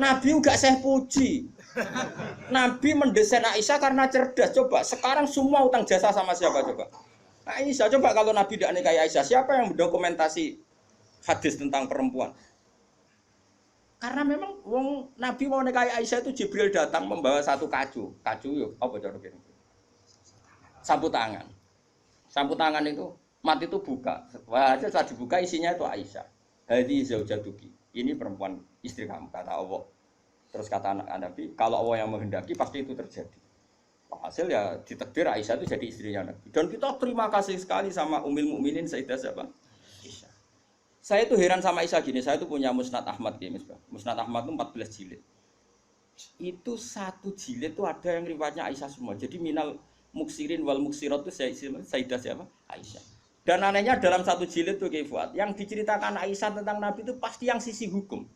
Nabi enggak saya puji. Nabi mendesain Aisyah karena cerdas. Coba sekarang semua utang jasa sama siapa coba? Aisyah. Coba kalau Nabi tidak nikahi Aisyah, siapa yang mendokumentasi hadis tentang perempuan? Karena memang Nabi mau nikahi Aisyah itu Jibril datang membawa satu kacu. Kacu yuk, apa cara gini? Sapu tangan. Sapu tangan itu mati itu buka. Wah, setelah dibuka isinya itu Aisyah. Hadi zaujatuki. Ini perempuan istri kamu kata Allah. Terus kata anak Nabi, kalau Allah yang menghendaki pasti itu terjadi. Hasil ya ditakdir Aisyah itu jadi istrinya Nabi. Dan kita terima kasih sekali sama Ummul Mukminin Sayyidah siapa? Aisyah. Saya tuh heran sama Aisyah gini, saya tuh punya Musnad Ahmad ya, Musnad Ahmad itu 14 jilid. Itu satu jilid tuh ada yang riwayatnya Aisyah semua. Jadi minal muksirin wal muksirat itu Sayyidah siapa? Aisyah. Dan anehnya dalam satu jilid tuh Kiai Fuad, yang diceritakan Aisyah tentang Nabi itu pasti yang sisi hukum.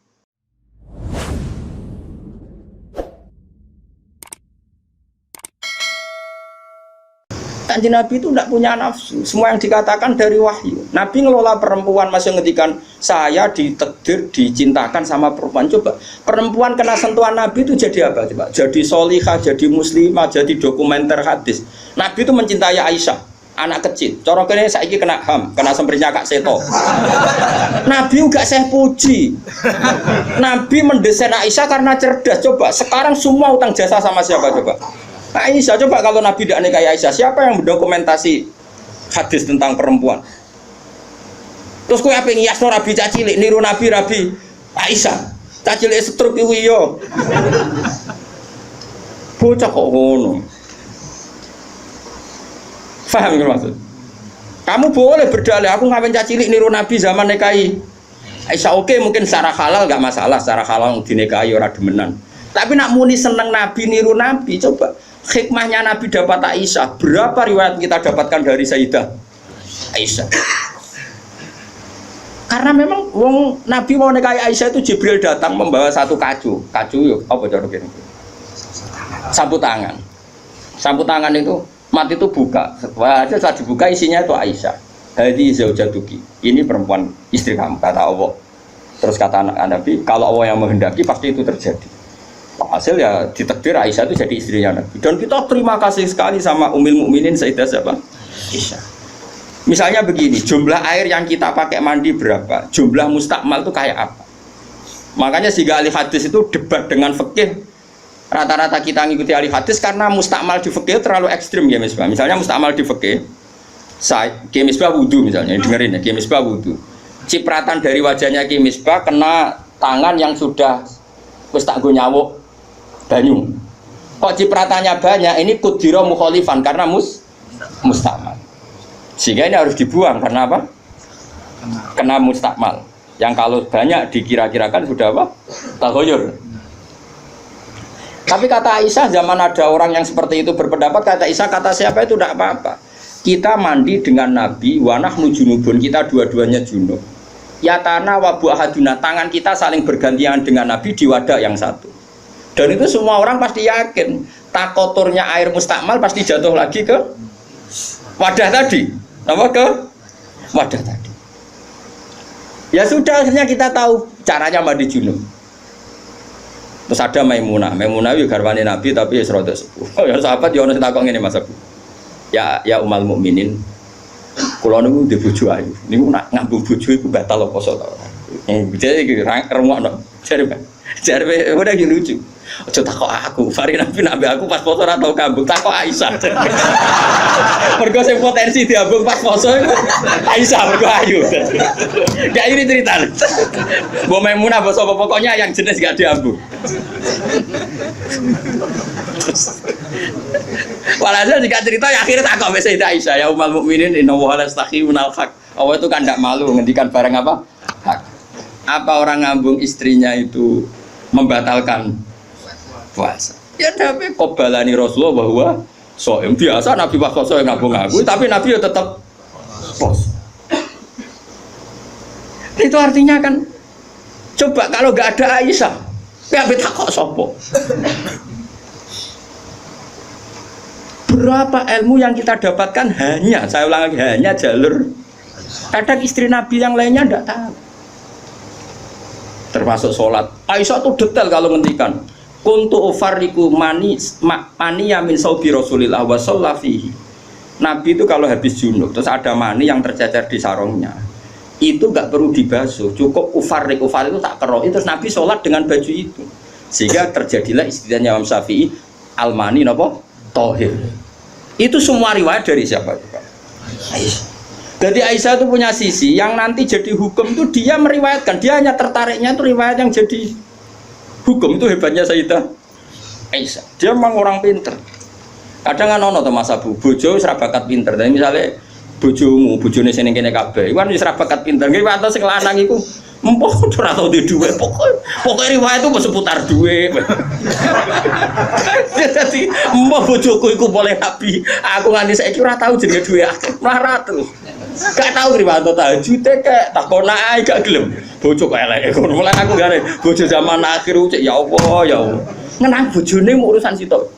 Kanjeng Nabi itu tidak punya nafsu. Semua yang dikatakan dari wahyu. Nabi ngelola perempuan masih ngedikan saya ditakdir dicintakan sama perempuan. Coba perempuan kena sentuhan Nabi itu jadi apa? Coba jadi solihah, jadi muslimah, jadi dokumenter hadis. Nabi itu mencintai Aisyah, anak kecil. Cara kene saiki kena ham, kena semprinya Kak Seto. Nabi enggak saya puji. Nabi mendesain Aisyah karena cerdas. Coba sekarang semua utang jasa sama siapa coba? Aisyah. Coba kalau Nabi tidak nikahi Aisyah, siapa yang mendokumentasi hadis tentang perempuan? Terus kowe ape ngiyasno Nabi cacilik niru Nabi Aisyah. Cacilik setruk iku iya. Bocah kok ngono. Paham nggih maksud? Kamu boleh berdalih aku ngapain cacilik niru Nabi zaman nikahi Aisyah. Oke, mungkin secara halal enggak masalah, secara halal dinikahi ora demenan. Tapi nak muni seneng Nabi niru Nabi, coba hikmahnya Nabi dapat Aisyah. Berapa riwayat kita dapatkan dari Sayyidah Aisyah? Karena memang Nabi mau nikahi Aisyah itu Jibril datang membawa satu kacu. Kacu yuk, apa cara gini? Sapu tangan. Sapu tangan itu mati itu buka. Wah, setelah dibuka isinya itu Aisyah. Hadi zaujatuki. Ini perempuan istri kamu kata Allah. Terus kata anak Nabi, kalau Allah yang menghendaki pasti itu terjadi. Hasil ya ditakdir Aisyah itu jadi istrinya Nabi. Dan kita terima kasih sekali sama Ummul Mukminin Sayyidah siapa? Aisyah. Misalnya begini, jumlah air yang kita pakai mandi berapa? Jumlah mustakmal itu kayak apa? Makanya sehingga ahli hadis itu debat dengan fikih. Rata-rata kita ngikuti ahli hadis karena mustakmal di fikih terlalu ekstrim ya Misbah. Misalnya mustakmal di fikih, Ki Misbah wudu misalnya, dengerin ya, Ki Misbah wudu. Cipratan dari wajahnya Ki Misbah kena tangan yang sudah wis tak go nyawuk banyu. Kok cipratannya banyak? Ini kudiro mukhalifan karena mustakmal. Sehingga ini harus dibuang karena apa? Kena mustakmal. Yang kalau banyak dikira-kirakan sudah apa? Taghayyur. Tapi kata Aisyah, zaman ada orang yang seperti itu berpendapat, kata Aisyah, kata siapa itu tidak apa-apa. Kita mandi dengan Nabi, wa nahnu junubun, kita dua-duanya junub. Yatana wa bu ahaduna, tangan kita saling bergantian dengan Nabi di wadah yang satu. Dan itu semua orang pasti yakin takoturnya air mustakmal pasti jatuh lagi ke wadah tadi. Apa ke wadah tadi? Ya sudah, akhirnya kita tahu caranya mandi junub. Terus ada Maimunah itu garwane Nabi tapi ya rada sepuh. Ya sahabat ya ono sing takok ngene Mas Abu. Ya Ummul Mukminin. Kula niku ndek bojo ayu. Niku nak ngambung bojo iku batal apa poso to. Jadi iki rungokno. Jare udah lucu. Aja takok aku, Fari Nabi aku pas foto ora tau kambung, takok Aisyah. Mergo sing potensi diambung pas foto Aisyah mergo ayu. Gak ini cerita. Mbok Maimunah bos apa pokoknya yang jenis gak diambung. Walhasil jika cerita ya akhirnya takok wis Aisyah ya Ummul Mukminin inna wa la yastahi minal haq. Allah itu kan ndak malu ngendikan barang apa? Hak. Apa orang ngambung istrinya itu membatalkan puasa? Ya tapi qobalani Rasulullah bahwa soem biasa Nabi pas poso ngambung aku, tapi Nabi ya tetap poso. Itu artinya kan coba kalau nggak ada Aisyah, ya beta kok sopo? Berapa ilmu yang kita dapatkan hanya, saya ulang lagi, hanya jalur. Kadang istri Nabi yang lainnya tidak tahu. termasuk sholat. Aisyah tuh detail kalau ngendikan. Kuntu ufarriku mani yamin saubi Rasulillah wa fihi. Nabi itu kalau habis junub terus ada mani yang tercecer di sarungnya, itu nggak perlu dibasuh, cukup ufarrik itu tak keroi, terus Nabi sholat dengan baju itu, sehingga terjadilah istilahnya Imam Syafi'i al-mani nopo tohir. Itu semua riwayat dari siapa? Aisyah. Jadi Aisyah itu punya sisi yang nanti jadi hukum itu dia meriwayatkan, dia hanya tertariknya itu riwayat yang jadi hukum. Itu hebatnya Sayyidah Aisyah. Dia memang orang pinter. Kadang kan ono to Mas Abu, bojo wis ra bakat pinter. Tapi misale bojone sing kene kabeh, iku kan wis ra bakat pinter. Nggih wae sing lanang iku empuk ora tau di dhuwit. Pokoke riwayat itu seputar dhuwit. Dadi empuk bojoku iku boleh nabi. Aku nganti saiki ora tau jenenge dhuwit akeh. Melarat terus. Gak tau riwayat tahajud kek takon ae gak gelem. Bojo kok elek ngono. Mulane aku gare bojo zaman akhir cek ya Allah ya Allah. Ngenang bojone mau urusan sitok.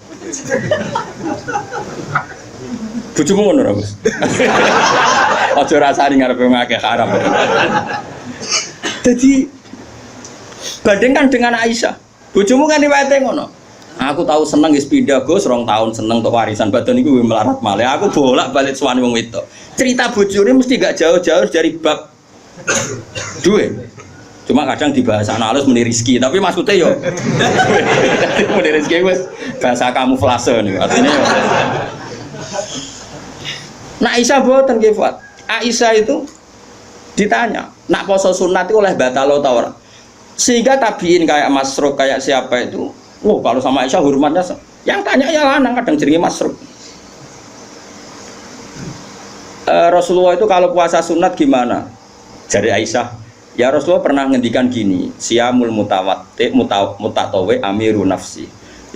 Bojomu ngono ora, Mas? Aja rasani ngarepe ngakeh haram. Jadi bandingkan dengan Aisyah. Bojomu kan riwayate ngono. Aku tahu seneng wis pindah Gus, 2 tahun seneng untuk warisan badan iku melarat malih. Aku bolak-balik suwani wong wedok. Cerita bojone mesti gak jauh-jauh dari bab duit. Cuma kadang di bahasa halus meni rezeki, tapi maksudnya yo meni rezeki wis bahasa kamuflase nih artinya yo. Nah Aisyah boten nggih Fuad. Aisyah itu ditanya, nak poso sunat itu oleh batal ta ora? Sehingga tabiin kayak Masruq kayak siapa itu, kalau sama Aisyah hormatnya yang tanya ya lanang kadang jenenge Masruq. Rasulullah itu kalau puasa sunat gimana? Jadi Aisyah, ya Rasulullah pernah ngendikan gini, siyamul mutatawe amiru nafsi.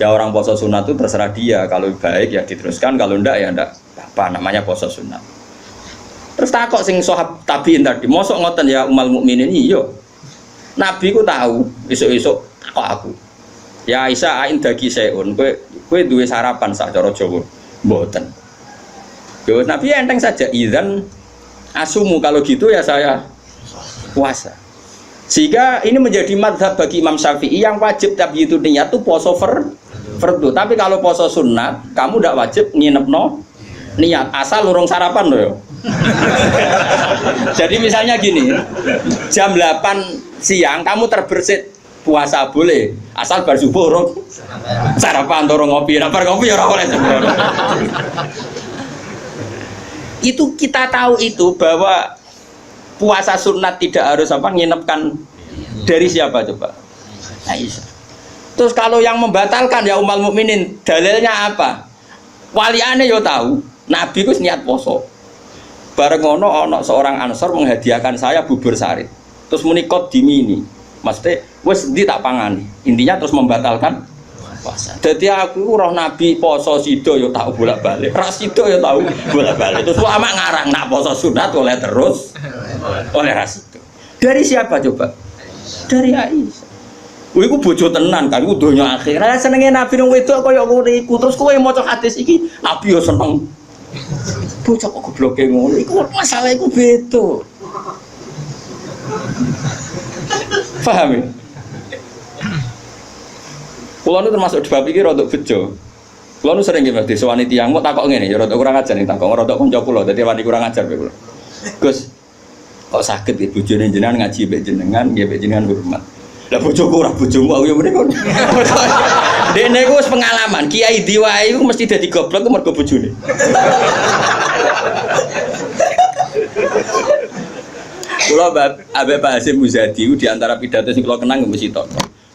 Ya orang puasa sunat itu terserah dia, kalau baik ya diteruskan, kalau enggak ya enggak apa namanya puasa sunat. Terus takok sing sahab tabiin tadi, mosok ngoten ya umal mukminin iya. Nabi ku tahu, esuk-esuk takok aku. Ya Aisyah ain dagi seun, kowe duwe sarapan sak cara Jawa. Mboten. Yo Nabi enteng saja, idzan asumu kalau gitu ya saya puasa. Sehingga ini menjadi madhab bagi Imam Syafi'i yang wajib tapi itu niat itu poso fardu. Tapi kalau poso sunat kamu tidak wajib nginepno niat asal urung sarapan loh. Jadi misalnya gini, jam 8 siang kamu terbersit puasa boleh asal bar subuh urung sarapan atau ngopi. Bar ngopi ya ora oleh. Itu kita tahu itu bahwa puasa sunat tidak harus apa nginepkan dari siapa coba? Aisyah. Terus kalau yang membatalkan ya umal mukminin dalilnya apa? Waliane yo tahu, Nabi ku niat poso. Bareng ono seorang Ansor menghadiahkan saya bubur sarit. Terus menikot dimini. Maksudnya wis ndi tak pangani. Intinya terus membatalkan puasa. Jadi aku roh Nabi poso sido yo tahu bolak-balik. Ras sido yo tahu bolak-balik. Terus lama ngarang nak poso sunat oleh terus oleh ras itu. Dari siapa coba? Dari Aisyah. Kowe iku bojo tenan kan, iku donya akhir. Lah senenge Nabi nang wedok kaya ngono iku. Terus kowe maca hadis iki, Nabi yo seneng. Bocah kok gobloke ngono. Iku masalah iku beda. Paham ya? Kulo nu termasuk di bab iki rodok bejo. Kulo nu sering nggih Mas disewani tiyang kok takok ngene ya rodok kurang ajar ning takok rodok kanca kula dadi wani kurang ajar kowe kula. Gus, kok sakit ya bojone jenengan ngaji mbek jenengan, nggih mbek jenengan hormat. Lah bojoku ora bojomu aku ya mrene. Dekne ku wis pengalaman, kiai diwae iku mesti dadi goblok mergo bojone. Kula Habib Hasyim Muzadi di antara pidato sing kula kenang mesti tok.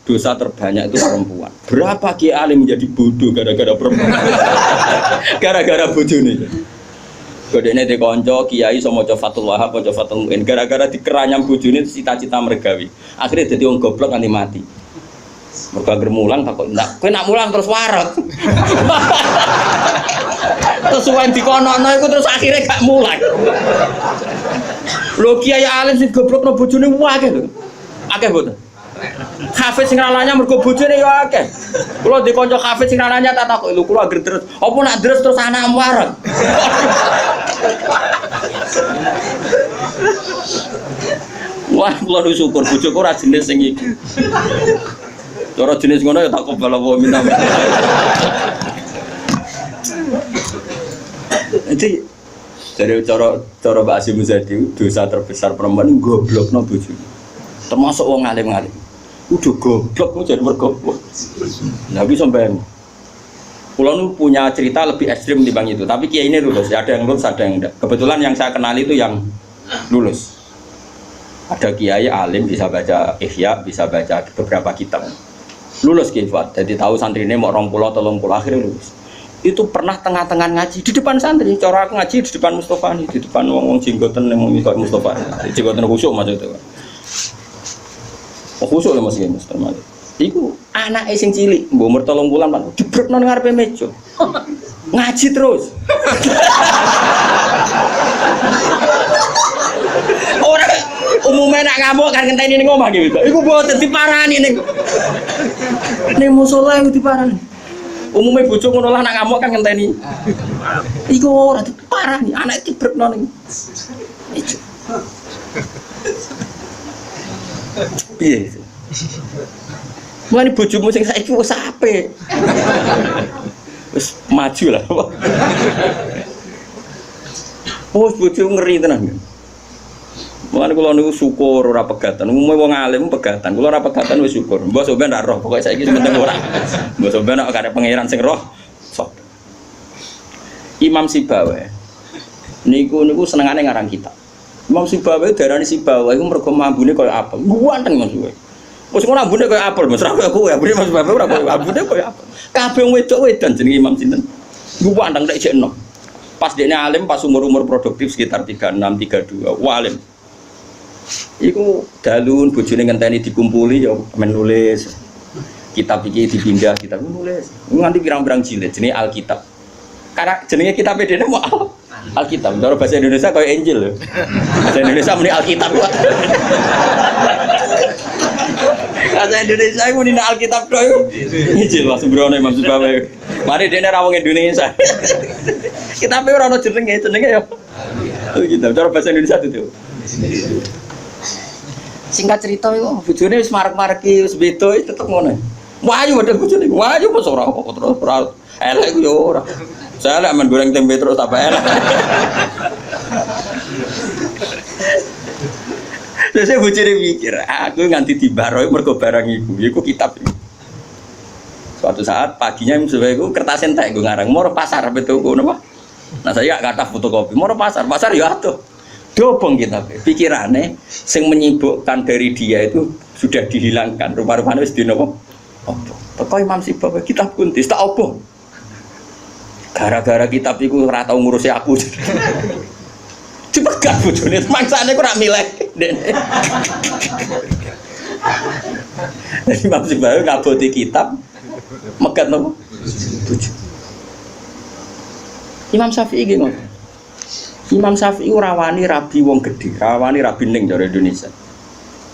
Dosa terbanyak itu perempuan. Berapa kiai alim menjadi bodoh gara-gara perempuan? Gara-gara bojone. Godene de kanca kiai iso maca Fathul Wahhab, maca Fathul Muin. Gara-gara dikeranyam bojone cita-cita mergawi. Akhirnya dadi wong goblok nganti mati. Mergo anggere mulang takok, "Ndak, kowe nak mulang terus waret." Terus suwen dikonokno iku terus akhirnya gak mulang. Lho kiai alim sing goblokno bojone akeh lho. Akeh mboten? Hafiz sing rananya mergo bojone ya akeh. Kula di kanca hafiz sing rananya tak takok, lho kula anggere terus, apa nak deres terus anak waret? Wah, kula nu syukur bojoku ora jenis sing iki. Cara jenis ngono ya tak kobal apa minta. Jadi dari cara Mbak Asim Muzadi dosa terbesar perempuan goblokno bojone. Termasuk wong alim-alim. Udah goblok jadi bergoblok. Nabi sampean. Pulau nu punya cerita lebih ekstrim dibanding itu, tapi kiai ini lulus. Ada yang lulus, ada yang enggak. Kebetulan yang saya kenal itu yang lulus. Ada kiai alim bisa baca Ihya, bisa baca beberapa kitab. Lulus kifat. Jadi tahu santri ini mau 20 atau 30 akhirnya lulus. Itu pernah tengah-tengah ngaji di depan santri. Cara aku ngaji di depan Mustafa nih, di depan wong jenggoten yang mau mikir Mustafa. Jenggoten khusyuk maksudnya. Khusyuk lah masih Mustafa. Iku anak sing cilik, mbok umur 3 bulan Pak, jebretno nang ngarepe meja. Ngaji terus. Ora umumnya nak ngamuk kan ngenteni ning omah gitu. Iku mboten diparani ning musala iku diparani. Umumnya bojo ngono lah nak ngamuk kan ngenteni. Iku ora diparani, anak jebretno ning meja. Piye? Mulane bojomu sing saiki wis apik. Wis maju lah. Oh, bojomu ngeri tenan. Mulane kula niku syukur ora pegatan. Umume wong alim pegatan. Kula ora pegatan wis syukur. Mbok sampean ra roh, pokoke saiki penting ora. Mbok sampean nek arep pangeran sing roh. Sok. Imam Sibawa. Niku senengane ngarang kitab. Imam Sibawa darani Sibawa iku mergo mambune koyo apel. Guanteng Mas kowe. Wes ngono ambune koyo apel, Mas. Ra koyo kowe, ambune Mas Bapak ora koyo ambune koyo apel. Kabeh wong wedok wedan jenenge Imam sinten? Guanteng nek jek enom. Pas dekne alim pas umur-umur produktif sekitar 36, 32. Alim. Iku dalun bojone ngenteni dikumpuli ya menulis. Kitab iki dipindah, kitab nulis. Nganti pirang-pirang jilid jenenge Alkitab. Karena jenenge kitab dene mau Alkitab. Cara bahasa Indonesia koyo Injil lho. Bahasa Indonesia muni Alkitab. Bahasa Indonesia iku muni Alkitab tok iku. Injil Mas Sembrono Imam Sibawa. Mari dene ra wong Indonesia. Kitabe ora ono jenenge ya. Alkitab. Cara bahasa Indonesia itu. Singkat cerita iku bojone wis marek-mareki wis beda tetep ngono. Wayu ada bojone. Wayu kok ora kok terus ora elek ku yo ora. Saya lek men goreng tempe terus tambah enak. Terus saya bojone mikir, aku nganti dibaroi mergo barang iku kitab. Suatu saat paginya misalnya iku kertas entek gue ngarang mau pasar betul gue napa. Nah saya kata fotokopi mau pasar ya atuh. Dobong kita pikirannya sing menyibukkan dari dia itu sudah dihilangkan rupa-rupanya wis dinopo opo teko Imam Sibawa kitab kuntis tak opo gara-gara kitab iku ora tau ngurusi aku dipegat bojone mangsane kok ora milih dene jadi Imam Sibawa ngaboti kitab megat nopo tujuh Imam Syafi'i iki ngono. Imam Syafi'i rawani rabi wong gede, rawani rabi ning dari Indonesia.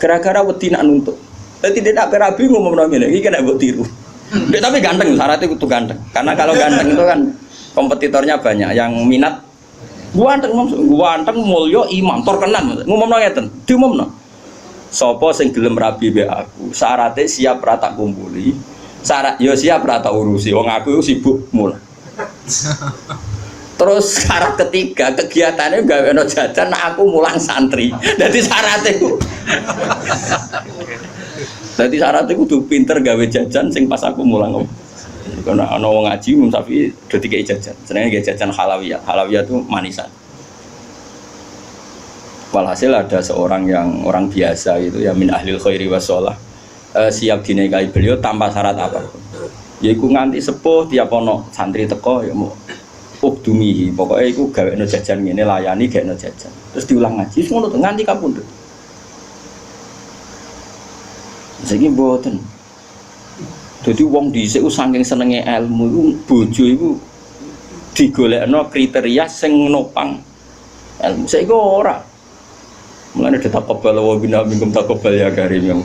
Gara-gara wedi nak nuntut. Dadi tidak rabi ngomong ngene, iki kena mbok tiru. Tapi ganteng, syaratnya kudu ganteng. Karena kalau ganteng itu kan kompetitornya banyak yang minat. Ganteng mulya imam terkenal. Ngomongno ngeten, diumumno. Sapa sing gelem rabi mbek aku, syaratnya siap ra tak kumpuli. Syarat ya siap ra tak urusi. Wong aku sibuk mulai. Terus syarat ketiga kegiatannya gawe ono jajan aku mulang santri. Jadi syaratnya ku. Jadi syaratnya kudu pinter gawe jajan sing pas aku mulang. Karena ana wong ngaji Imam Syafi'i do dikei jajan. Jenenge jajan halawiyah. Halawiyah itu manisan. Walhasil ada seorang yang orang biasa itu ya min ahlil khairi wassalah siap dinikahi beliau tanpa syarat apapun. Yaiku nganti sepuh tiap ono santri teko ya mau ukdumihi, pokoknya itu gawe jajan ngene layani gawe jajan. Terus diulang ngaji ngono to nganti kapundhut. Saiki mboten. Dadi wong dhisik saking senenge ilmu iku bojo iku digolekno kriteria sing nopang ilmu. Saiki ora. Mulane ditakobal wa bina minkum takobal ya karim yang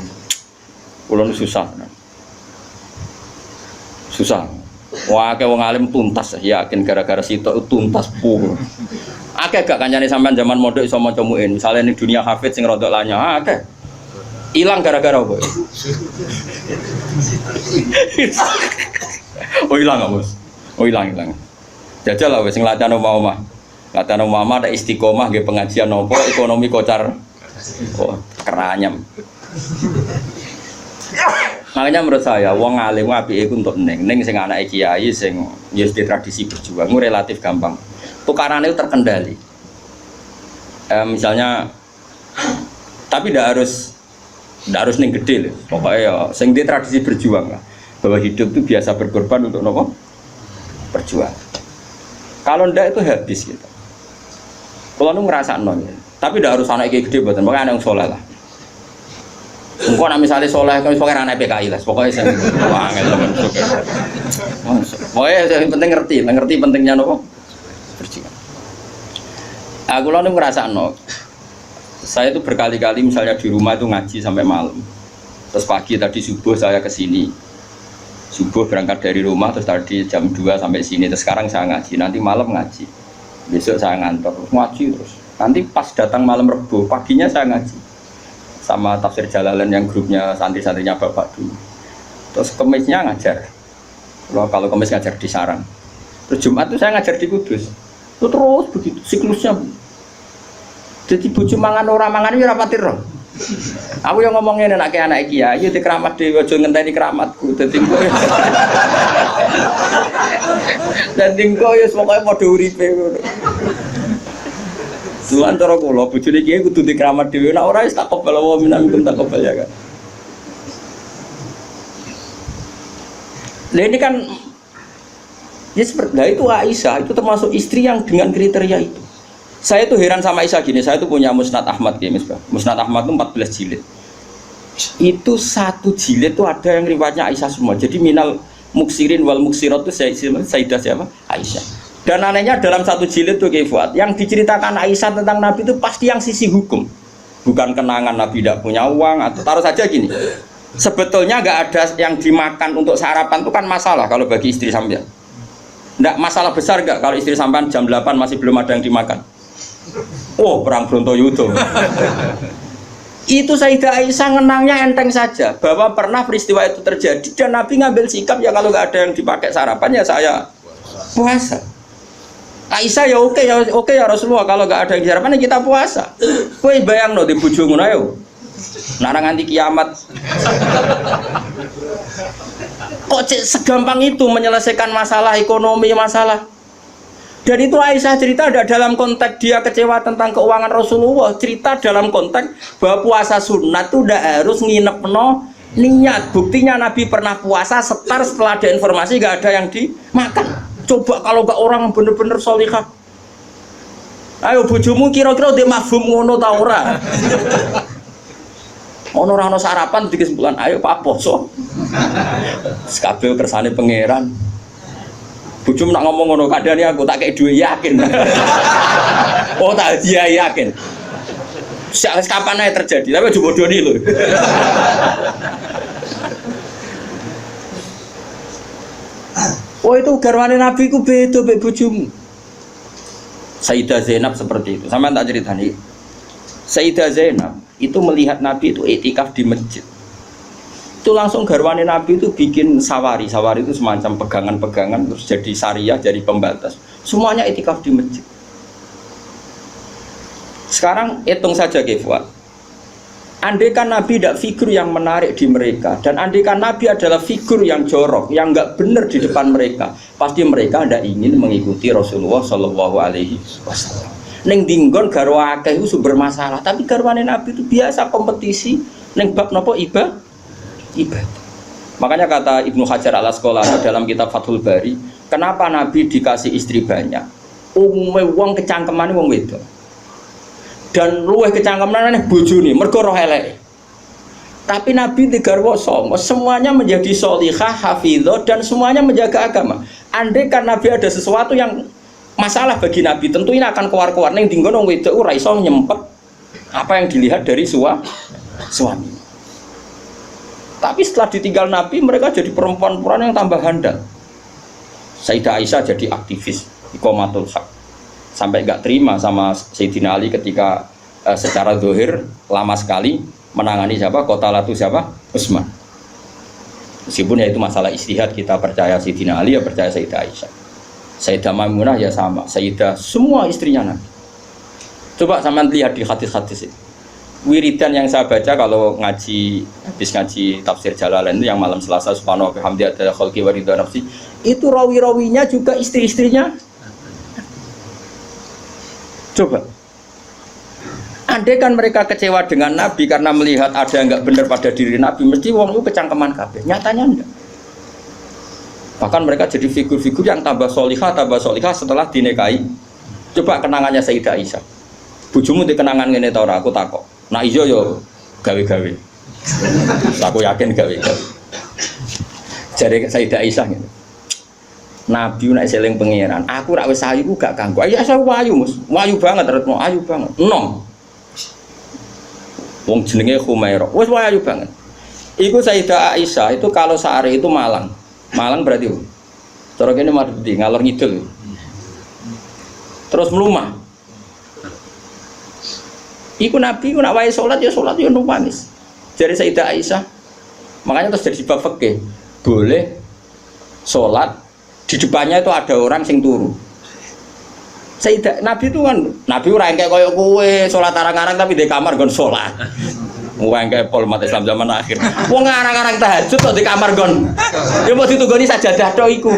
kula susah. Susah. Wah, akeh wong alim tuntas yakin gara-gara sitok tuntas puh. Akeh gak kancane sampean zaman mondok iso maca muin. Misale ning dunia hafid sing rodok lanya, akeh. Ilang gara-gara apa? Oh ilang nggak Bos? Oh ilang. Jajal lah wis sing latihan omah-omah. Latihan omah ada istiqomah nggih pengajian nopo ekonomi kocar. Oh, keranyam. Makanya menurut saya, wong alim apike iku untuk neng sing anake kiai sing ya di tradisi berjuang relatif gampang. Tukarannya itu terkendali. Misalnya, tapi tidak harus neng gede loh. Pokoknya ya, sing di tradisi berjuang lah. Bahwa hidup itu biasa berkorban untuk nopo berjuang. Kalau ndak itu habis gitu. Kalau nu ngerasa nol, tapi tidak harus anak gede buatan. Pokoknya anak yang soleh lah. Engkau nak misalnya soleh, kau pokoknya anak PKI lah. Pokoknya saya wangen teman. Pokoknya yang penting ngerti pentingnya nopo berjuang. Aku lalu ngerasa nol. Saya itu berkali-kali misalnya di rumah itu ngaji sampai malam. Terus pagi tadi subuh saya ke sini. Subuh berangkat dari rumah terus tadi jam 2 sampai sini. Terus sekarang saya ngaji, nanti malam ngaji. Besok saya ngantor, ngaji terus. Nanti pas datang malam Rebo, paginya saya ngaji. Sama tafsir Jalalain yang grupnya santri-santrinya bapak dulu. Terus Kemisnya ngajar. Kalau Kemis ngajar di Sarang. Terus Jumat itu saya ngajar di Kudus. Itu terus begitu siklusnya. Jadi bojo mangan ora mangan ya rapati roh. Aku yang ngomongin anak kiai, yo di keramat dhewe aja ngenteni keramatku. Dadi engko. Dadi engko ya pokoke padha uripe ngono. Tuhan cara kula bojone kiai kudu di keramat dhewe nek ora wis tak kobal wa minangkum tak kobal ya kan. Nah ini kan ya seperti itu Aisyah itu termasuk istri yang dengan kriteria itu. Saya tuh heran sama Aisyah gini, saya tuh punya Musnad Ahmad ya Misbah. Musnad Ahmad itu 14 jilid. Itu satu jilid tuh ada yang riwayatnya Aisyah semua. Jadi minal muksirin wal muksirat itu Sayyidah siapa? Aisyah. Dan anehnya dalam satu jilid tuh Fuad, yang diceritakan Aisyah tentang Nabi itu pasti yang sisi hukum. Bukan kenangan Nabi tidak punya uang atau taruh saja gini. Sebetulnya nggak ada yang dimakan untuk sarapan itu kan masalah kalau bagi istri sampean. Nggak masalah besar nggak kalau istri sampean jam 8 masih belum ada yang dimakan. Oh, perang Brontoyudo. Itu Sayyidah Aisyah ngenangnya enteng saja bahwa pernah peristiwa itu terjadi dan Nabi ngambil sikap ya kalau nggak ada yang dipakai sarapan ya saya puasa. Aisyah ya oke ya Rasulullah kalau nggak ada yang sarapan ya kita puasa. Kowe bayangno di bojo ngono ayo. Narang nganti kiamat. Kok segampang itu menyelesaikan masalah ekonomi masalah. Dan itu Aisyah cerita ada dalam konteks dia kecewa tentang keuangan Rasulullah, cerita dalam konteks bahwa puasa sunat itu udah harus nginepno niat. Buktinya Nabi pernah puasa setelah ada informasi gak ada yang dimakan. Coba kalau gak orang bener-bener solihah. Ayo bojomu kira-kira dia mafhum ngono ta ora? Ono ora ono sarapan di kesimpulan ayo Pak poso. Kabeh kersane pangeran. Bujum nak ngomong ngono kadane aku tak kei duwe yakin. Oh tak dia yakin. Kapan aja terjadi, tapi aja bodoni lho. Oh itu garwane Nabi ku beda mbek bojomu. Sayyidah Zainab seperti itu. Sampeyan tak ceritani. Sayyidah Zainab itu melihat Nabi itu iktikaf di masjid. Itu langsung garwane Nabi itu bikin sawari itu semacam pegangan-pegangan terus jadi syariah, jadi pembatas semuanya iktikaf di masjid. Sekarang hitung saja Fuad, andai kan Nabi tidak figur yang menarik di mereka dan andai kan Nabi adalah figur yang jorok yang nggak benar di depan mereka, pasti mereka tidak ingin mengikuti Rasulullah Shallallahu Alaihi Wasallam. Neng dinggon garwa akeh itu sumber masalah, tapi garwane Nabi itu biasa kompetisi neng bab nopo ibadah. Makanya kata Ibnu Hajar al-Asqalani dalam kitab Fathul Bari, kenapa Nabi dikasih istri banyak? Umumnya wong kecangkeman wong wedok. Dan luwih kecangkeman bojone mergo roh eleke. Tapi Nabi digarwa songo, semuanya menjadi sholihah, hafidhah dan semuanya menjaga agama. Andai kan Nabi ada sesuatu yang masalah bagi Nabi, tentu ini akan keluar-keluar ning dinggon wong wedok ora iso nyempet apa yang dilihat dari suami. Tapi setelah ditinggal Nabi, mereka jadi perempuan-perempuan yang tambah handal. Sayyidah Aisyah jadi aktivis iqamatul haq. Sampai enggak terima sama Sayyidina Ali ketika secara zahir lama sekali menangani siapa? Qatalatu siapa? Utsman. Meskipun ya itu masalah istihad, kita percaya Sayyidina Ali ya percaya Sayyidah Aisyah. Sayyidah Maimunah ya sama, Sayyidah semua istrinya Nabi. Coba sama lihat di hadis-hadis itu. Wiridan yang saya baca kalau ngaji, habis ngaji tafsir Jalalain itu yang malam Selasa subhanahu wa bihamdi ada khalqi wa ridha nafsi, itu rawi-rawinya juga istri-istrinya. Coba andai kan mereka kecewa dengan Nabi karena melihat ada yang enggak benar pada diri Nabi, mesti wong itu kecangkeman kabeh. Nyatanya enggak. Bahkan mereka jadi figur-figur yang tambah solihah setelah dinikahi. Coba kenangannya Sayyidah Aisyah. Bojomu di kenangan ngene ta ora, aku takok. Nah iya yo gawe-gawe. Aku yakin gawe-gawe. Jare Sayyidah Aisyah ngene. Nabi nek seling pangeran, aku rak wis ayu gak ganggu. Ayo saya wayu, Mus. Wayu banget retno, ayu banget. Enom. Wong jenenge Khumairah. Wis wayu banget. Iku Sayyidah Aisyah itu kalau sehari itu Malang. Malang berarti cara kene Mardi ngalor ngidul. Terus melumah. Iku Nabi ku nak wae salat ya numpangis. Dari Sayyidah Aisyah. Makanya terus jadi bab fikih. Boleh salat di depannya itu ada orang sing turu. Sayyidah Nabi itu kan Nabi ora engke koyo kowe salat arang-arang tapi di kamar nggon salat. Wong engke pol umat Islam zaman akhir. Wong arang-arang tahajud kok di kamar nggon. Ya mau ditunggoni sajadah tok iku.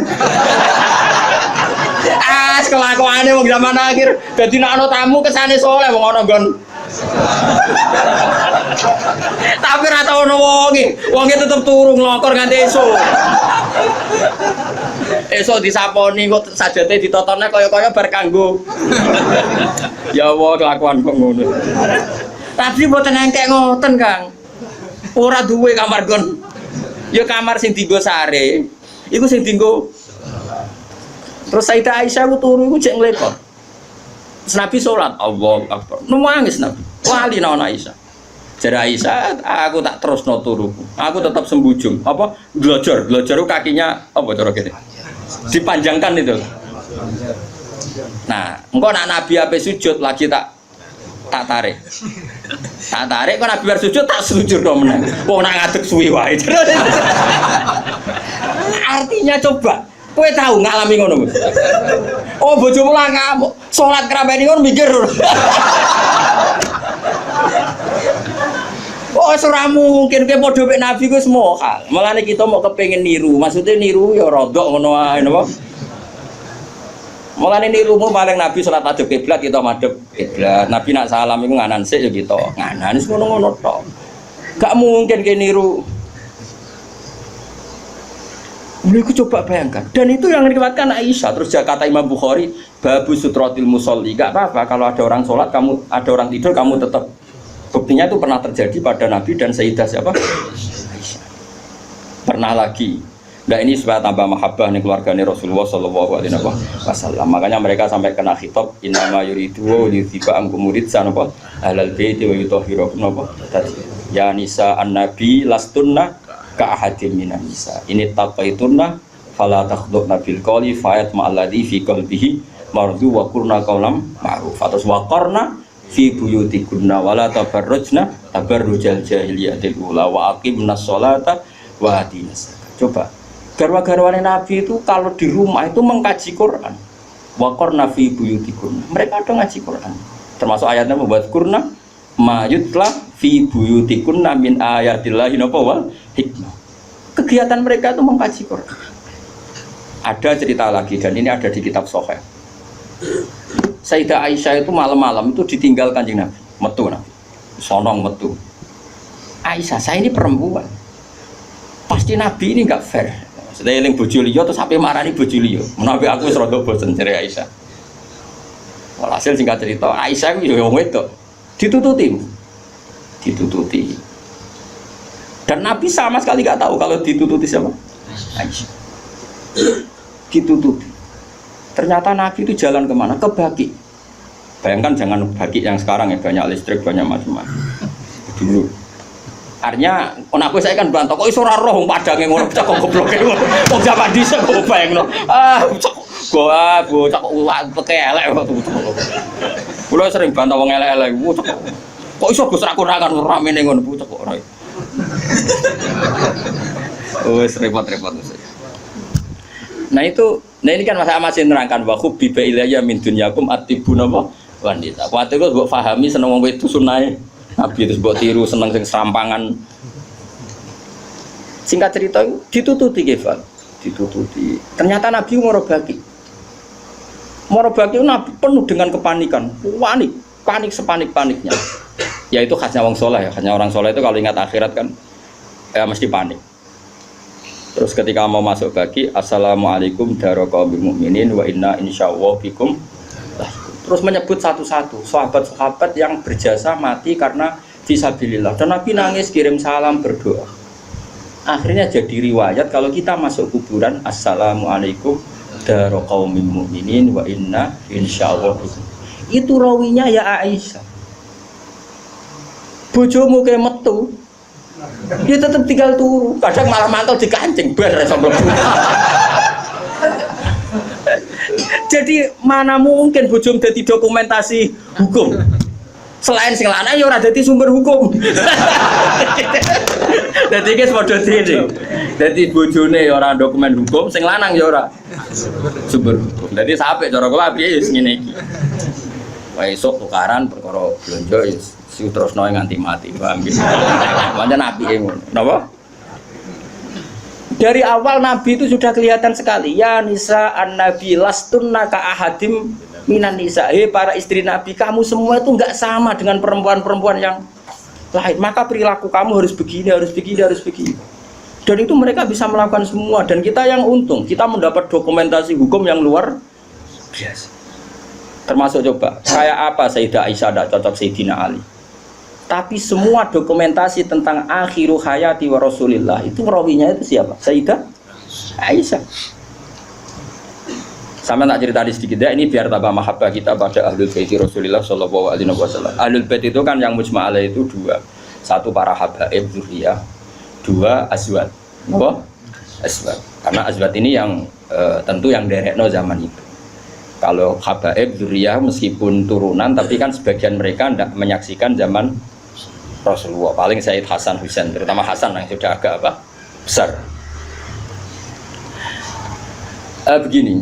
Kelakuane wong zaman akhir dadi nek ana tamu kesane saleh wong ana nggon. Tapi ora tau ono wonge tetep turu nglokor nganti esuk. Esuk disaponi kok sajate ditotone kaya-kaya bar kanggo. Ya Allah kelakuan kok ngono. Tapi mboten engkek ngoten, Kang. Ora duwe kamar gon. Ya kamar sing dienggo sare. Iku sing dienggo. Terus Sayyidah Aisyah ku turu iku jek nglepot. Nabi salat, Allahu Akbar. Nangis Nabi. Wali naon Aisyah. Jare Aisyah, aku tak terusno turuku. Aku tetap sembujung. Apa? Glojor kakinya apa cara kene? Dipanjangkan itu. Nah, engko nak Nabi ape sujud lagi tak tarik. Tak tarik kok Nabi bar sujud tak sujud do meneh. Wong nak ngadeg suwi wae. Artinya coba kowe tahu ngalami ngono. Oh bojomu lah ngamuk. Salat kerabeni ngono mikir. Oh ora mungkin kowe padha mek Nabi ku semua hal. Mulane kita mau kepengin niru. Maksudnya niru ya rodok ngono wae napa. Mulane nirumu paling Nabi salat madhep kiblat kita madhep kiblat. Nabi nak salam iku nganan sik ya kita. Nganan wis ngono-ngono tok. Gak mungkin ke niru. Mereka coba bayangkan, dan itu yang diriwayatkan Aisyah. Terus kata Imam Bukhari, babu sutrotil musolli, gak apa-apa kalau ada orang sholat, kamu ada orang tidur, kamu tetap. Buktinya itu pernah terjadi pada Nabi dan Sayyidah siapa? Aisyah. Pernah lagi. Nah ini supaya tambah mahabbah nih keluarganya Rasulullah Shallallahu Alaihi Wasallam. Makanya mereka sampai kena khitab, innama yuridu wa yuthiba angkum muridsan apa? Ahlal baiti wa yutahhirakum apa? Ya nisa an-nabi lastunna ka ahadin minan nisa ini taqaitunna fala takhdhubna bil qawli fayat ma'alladhi fi qalbihi mardu wa qurna qawlam ma'ruf atas waqarna fi buyutikunna wala tabarrujna tabarrujal jahiliyatil ula wa aqimnas sholata wa atinas. Coba garwa-garwane Nabi itu kalau di rumah itu mengkaji Quran. Waqarna fi buyutikunna, mereka ada ngaji Quran, termasuk ayatnya membuat kurna mayutlah fi buyutikunna min ayatillahi wal hikmah. Kegiatan mereka itu mengkaji Quran. Ada cerita lagi dan ini ada di kitab Sahih. Sayyidah Aisyah itu malam-malam itu ditinggal Kanjeng Nabi, metu Nabi. Sonong metu. Aisyah, saya ini perempuan. Pasti Nabi ini enggak fair. Maksudnya eling bojo liya terus sampai marani bojo liya. Menawi aku wis rada bosen jare Aisyah. Walhasil singkat cerita, Aisyah itu ya wong wedok. Ditututi. Dan Nabi sama sekali nggak tahu kalau ditututi siapa? Aisyah. Ditututi. Ternyata Nabi itu jalan kemana? Ke Baqi. Bayangkan jangan Baqi yang sekarang ya banyak listrik, banyak macam-macam. Dulu Artinya, aku saya kan bantah, kok iso ora roh padange ngono cek kok gobloke ngono. Wong jaman dhisik kok bayangno. Bocah peke elek kok. Kula sering bantah wong elek-elek. Kok iso Gus ra kurangan ramene ngono bocah kok ora. Wes repot-repot. Nah ini kan masih nerangkan wa khubbi ilayya min dunyakum atibuna wanita. Kuwate kok mbok pahami seneng wong wedok sunahe. Nabi itu mbok tiru seneng sing serampangan. Singkat cerita ditututi Kefal, ditututi. Ternyata Nabi ngorobaki. Ngorobaki Nabi penuh dengan kepanikan, panik sepanik-paniknya. Ya itu khasnya wong soleh ya, khasnya orang soleh itu kalau ingat akhirat kan ya mesti panik. Terus ketika mau masuk bagi, assalamualaikum daraqabil mu'minin wa inna insyaallah bikum. Terus menyebut satu-satu sahabat-sahabat yang berjasa mati karena fisabilillah. Dan Nabi nangis kirim salam berdoa. Akhirnya jadi riwayat kalau kita masuk kuburan, assalamualaikum daraqabil mu'minin wa inna insyaallah bikum. Itu rawinya ya Aisyah. Bojomu kayak metu. Dia tetap tinggal turu. Kadang malah mantel dikancing bar iso mlebu. Jadi mana mungkin bojom dadi dokumentasi hukum. Selain sing lanang ya ora dadi sumber hukum. Dadi iki padha dene. Dadi bojone ya ora dokumen hukum, sing lanang ya ora sumber hukum. Dadi sampe cara kula piye wis ngene iki. Wae esuk tukaran perkara blonjo ya terusno nganti mati, paham gitu. Pancen apike ngono. Napa? Dari awal Nabi itu sudah kelihatan sekali. Ya nisa an-nabi lastunna ka ahadim minan nisa. Para istri Nabi, kamu semua itu enggak sama dengan perempuan-perempuan yang lain. Maka perilaku kamu harus begini, harus begini, harus begini. Dan itu mereka bisa melakukan semua. Dan kita yang untung, kita mendapat dokumentasi hukum yang luar biasa. Termasuk coba, kayak apa Sayyidah Aisyah tidak cocok Sayyidina Ali. Tapi semua dokumentasi tentang akhiru hayati wa Rasulillah itu rawinya itu siapa? Sayyidah Aisyah. Sama tak cerita sedikit ya, ini biar tambah mahabbah kita pada Ahlul Bait Rasulillah sallallahu alaihi wasallam. Ahlul Bait itu kan yang mujma' alaih itu dua. Satu para habaib dzurriyyah, dua azwat. Apa? Azwat. Karena azwat ini yang tentu yang derekno zaman itu. Kalau habaib dzurriyyah meskipun turunan tapi kan sebagian mereka tidak menyaksikan zaman Rasulullah, paling Sayyid Hasan Husain, terutama Hasan yang sudah agak besar. Begini,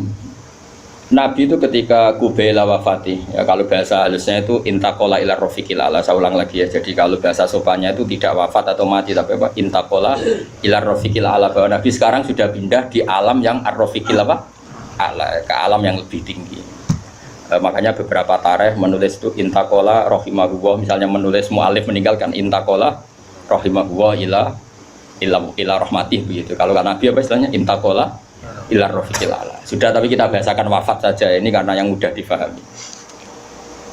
Nabi itu ketika Kubaila wafati, ya kalau bahasa halusnya itu intaqala ila rafiqil ala, saya ulang lagi ya. Jadi kalau bahasa sopannya itu tidak wafat atau mati, tapi apa? Intaqala ila rafiqil ala, bahwa Nabi sekarang sudah pindah di alam yang ar-rafiqil ala, ke alam yang lebih tinggi. Makanya beberapa tarikh menulis itu intaqala rahimahullah, misalnya menulis mu'alif meninggalkan intaqala rahimahullah ila rahmatih begitu. Kalau kan Nabi apa istilahnya intaqala ila rafiqil ala. Sudah, tapi kita bahasakan wafat saja ini karena yang mudah difahami.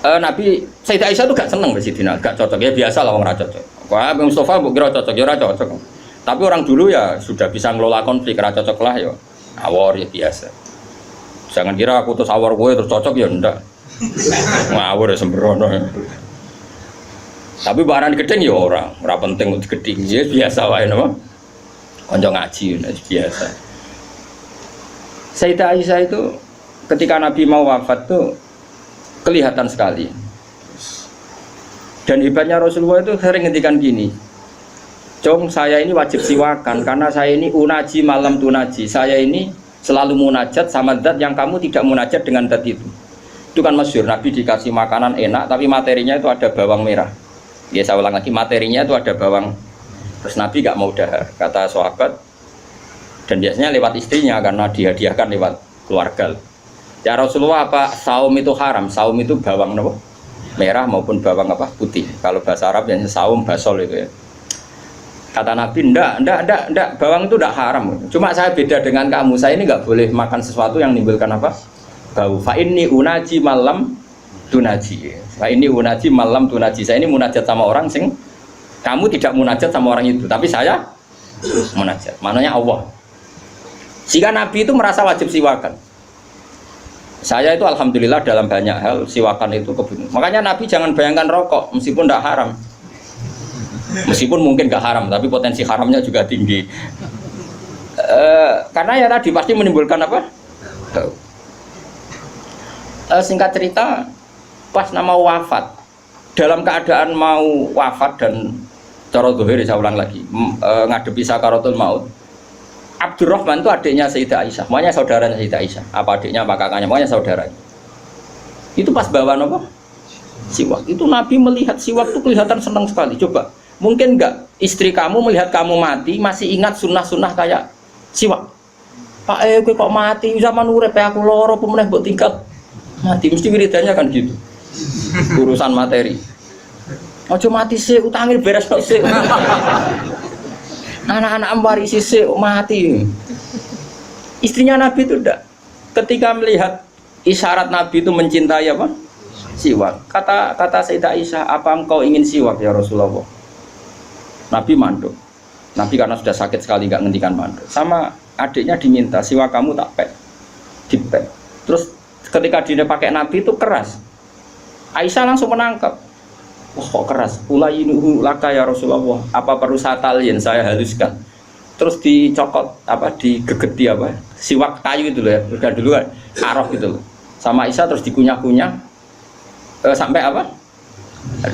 Nabi Sayyidah Aisyah itu gak seneng Sayyidina, gak cocok ya, biasa lah orang cocok. Wah, Mustafa mbok kira cocok ya ora cocok. Tapi orang dulu ya sudah bisa ngelola konflik, ora cocok lah ya. Awor ya biasa. Jangan kira aku terus awar gue terus cocok ya ndak. Ngawur ya sembrono. Tapi barang gedeng ya ora penting untuk gedeng ya biasa wae napa. Kanca ngaji biasa. Sayyidah Aisyah itu ketika Nabi mau wafat tuh kelihatan sekali. Dan hebatnya Rasulullah itu sering ngendikan gini. Cung, saya ini wajib siwakan karena saya ini unaji malam tunaji. Saya ini selalu munajat sama zat yang kamu tidak munajat dengan zat itu. Itu kan masyhur, Nabi dikasih makanan enak tapi materinya itu ada bawang merah. Ya saya ulang lagi, materinya itu ada bawang. Terus Nabi gak mau dahar, kata sahabat. Dan biasanya lewat istrinya karena dihadiahkan lewat keluarga. Ya Rasulullah, apa saum itu haram? Saum itu bawang apa? Merah maupun bawang apa? Putih. Kalau bahasa Arab yang saum basol itu ya. Kata Nabi, enggak, bawang itu enggak haram. Cuma saya beda dengan kamu, saya ini enggak boleh makan sesuatu yang menimbulkan apa? Bau. Fa inni unaji malam tunaji. Fa inni unaji malam tunaji. Saya ini munajat sama orang sing kamu tidak munajat sama orang itu, tapi saya munajat. Maknanya Allah. Jika Nabi itu merasa wajib siwakan. Saya itu alhamdulillah dalam banyak hal siwakan itu kebetulan. Makanya Nabi jangan bayangkan rokok meskipun enggak haram. Meskipun mungkin gak haram, tapi potensi haramnya juga tinggi. Karena ya tadi pasti menimbulkan apa? Singkat cerita, pas nama wafat, dalam keadaan mau wafat dan cara dohir, saya ulang lagi, ngadepi sakaratul maut. Abdurrahman itu adiknya Sayyidah Aisyah, makanya saudaranya Sayyidah Aisyah. Apa adiknya, apa kakaknya, makanya saudaranya. Itu pas bawa apa? Siwak. Itu Nabi melihat siwak itu kelihatan senang sekali. Coba, mungkin enggak istri kamu melihat kamu mati masih ingat sunnah-sunnah kayak siwak? Pak kowe kok mati zaman urip aku loro pemeneh mbok tinggal mati, mesti wiridannya kan gitu. Urusan materi. Ojo mati sih, utangin beres kok sih. Anak-anak warisi sih mati. Istrinya Nabi itu enggak. Ketika melihat isyarat Nabi itu mencintai apa? Siwak. Kata Sayyidah Aisyah, apa engkau ingin siwak ya Rasulullah? Nabi manduk. Nabi karena sudah sakit sekali nggak ngendikan manduk. Sama adiknya diminta siwak kamu tak pek, dipek. Terus ketika dia pakai Nabi itu keras. Aisyah langsung menangkap. Wah kok keras. Ulayinuhu laka ya Rasulullah. Apa perlu saya talin, saya haluskan. Terus dicokot apa, digegeti apa? Siwak kayu itu loh ya. Udah dulu kan arok gitu loh. Sama Aisyah terus dikunyah-kunyah sampai apa?